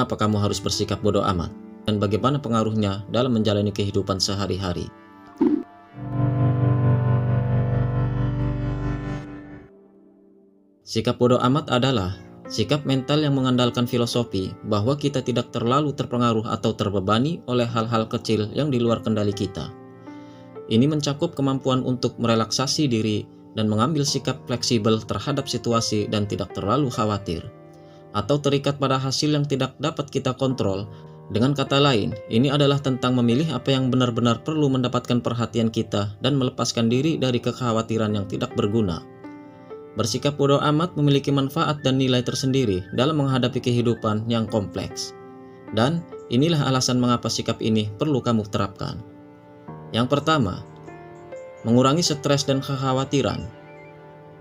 Mengapa kamu harus bersikap bodoh amat? Dan bagaimana pengaruhnya dalam menjalani kehidupan sehari-hari? Sikap bodoh amat adalah sikap mental yang mengandalkan filosofi bahwa kita tidak terlalu terpengaruh atau terbebani oleh hal-hal kecil yang di luar kendali kita. Ini mencakup kemampuan untuk merelaksasi diri dan mengambil sikap fleksibel terhadap situasi dan tidak terlalu khawatir, atau terikat pada hasil yang tidak dapat kita kontrol. Dengan kata lain, ini adalah tentang memilih apa yang benar-benar perlu mendapatkan perhatian kita dan melepaskan diri dari kekhawatiran yang tidak berguna. Bersikap bodoh amat memiliki manfaat dan nilai tersendiri dalam menghadapi kehidupan yang kompleks. Dan inilah alasan mengapa sikap ini perlu kamu terapkan. Yang pertama, mengurangi stres dan kekhawatiran.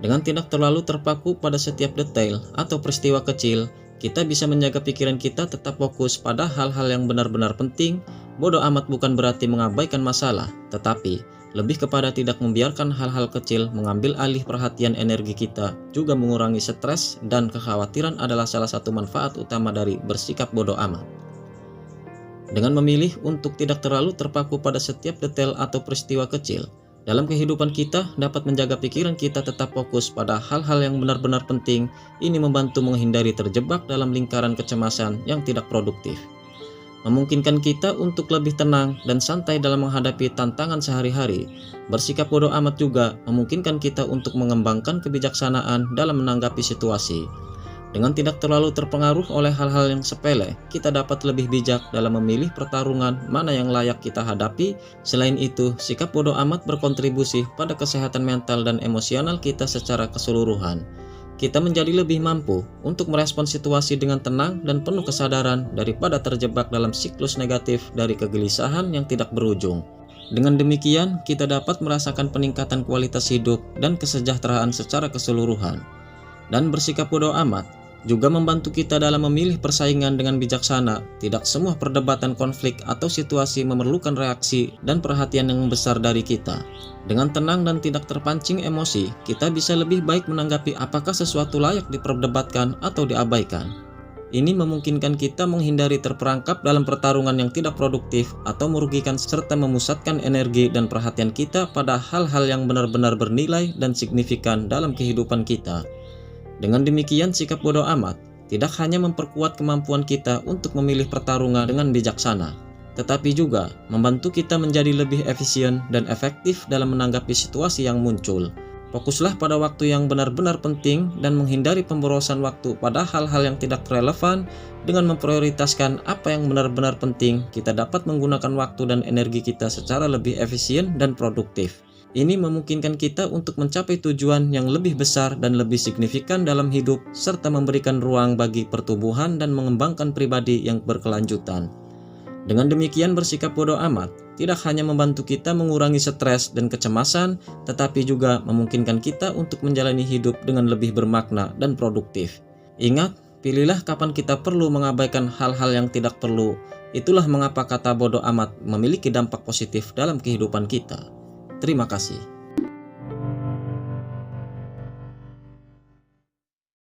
Dengan tidak terlalu terpaku pada setiap detail atau peristiwa kecil, kita bisa menjaga pikiran kita tetap fokus pada hal-hal yang benar-benar penting. Bodoh amat bukan berarti mengabaikan masalah, tetapi lebih kepada tidak membiarkan hal-hal kecil mengambil alih perhatian energi kita. Juga mengurangi stres dan kekhawatiran adalah salah satu manfaat utama dari bersikap bodoh amat. Dengan memilih untuk tidak terlalu terpaku pada setiap detail atau peristiwa kecil dalam kehidupan kita dapat menjaga pikiran kita tetap fokus pada hal-hal yang benar-benar penting. Ini membantu menghindari terjebak dalam lingkaran kecemasan yang tidak produktif, memungkinkan kita untuk lebih tenang dan santai dalam menghadapi tantangan sehari-hari. Bersikap bodoh amat juga memungkinkan kita untuk mengembangkan kebijaksanaan dalam menanggapi situasi. Dengan tidak terlalu terpengaruh oleh hal-hal yang sepele, kita dapat lebih bijak dalam memilih pertarungan mana yang layak kita hadapi. Selain itu, sikap bodoh amat berkontribusi pada kesehatan mental dan emosional kita secara keseluruhan. Kita menjadi lebih mampu untuk merespon situasi dengan tenang dan penuh kesadaran daripada terjebak dalam siklus negatif dari kegelisahan yang tidak berujung. Dengan demikian, kita dapat merasakan peningkatan kualitas hidup dan kesejahteraan secara keseluruhan. Dan bersikap bodoh amat juga membantu kita dalam memilih persaingan dengan bijaksana. Tidak semua perdebatan, konflik, atau situasi memerlukan reaksi dan perhatian yang besar dari kita. Dengan tenang dan tidak terpancing emosi, kita bisa lebih baik menanggapi apakah sesuatu layak diperdebatkan atau diabaikan. Ini memungkinkan kita menghindari terperangkap dalam pertarungan yang tidak produktif atau merugikan, serta memusatkan energi dan perhatian kita pada hal-hal yang benar-benar bernilai dan signifikan dalam kehidupan kita. Dengan demikian, sikap bodoh amat tidak hanya memperkuat kemampuan kita untuk memilih pertarungan dengan bijaksana, tetapi juga membantu kita menjadi lebih efisien dan efektif dalam menanggapi situasi yang muncul. Fokuslah pada waktu yang benar-benar penting dan menghindari pemborosan waktu pada hal-hal yang tidak relevan. Dengan memprioritaskan apa yang benar-benar penting, kita dapat menggunakan waktu dan energi kita secara lebih efisien dan produktif. Ini memungkinkan kita untuk mencapai tujuan yang lebih besar dan lebih signifikan dalam hidup, serta memberikan ruang bagi pertumbuhan dan mengembangkan pribadi yang berkelanjutan. Dengan demikian, bersikap bodoh amat tidak hanya membantu kita mengurangi stres dan kecemasan, tetapi juga memungkinkan kita untuk menjalani hidup dengan lebih bermakna dan produktif. Ingat, pilihlah kapan kita perlu mengabaikan hal-hal yang tidak perlu. Itulah mengapa kata bodoh amat memiliki dampak positif dalam kehidupan kita. Terima kasih.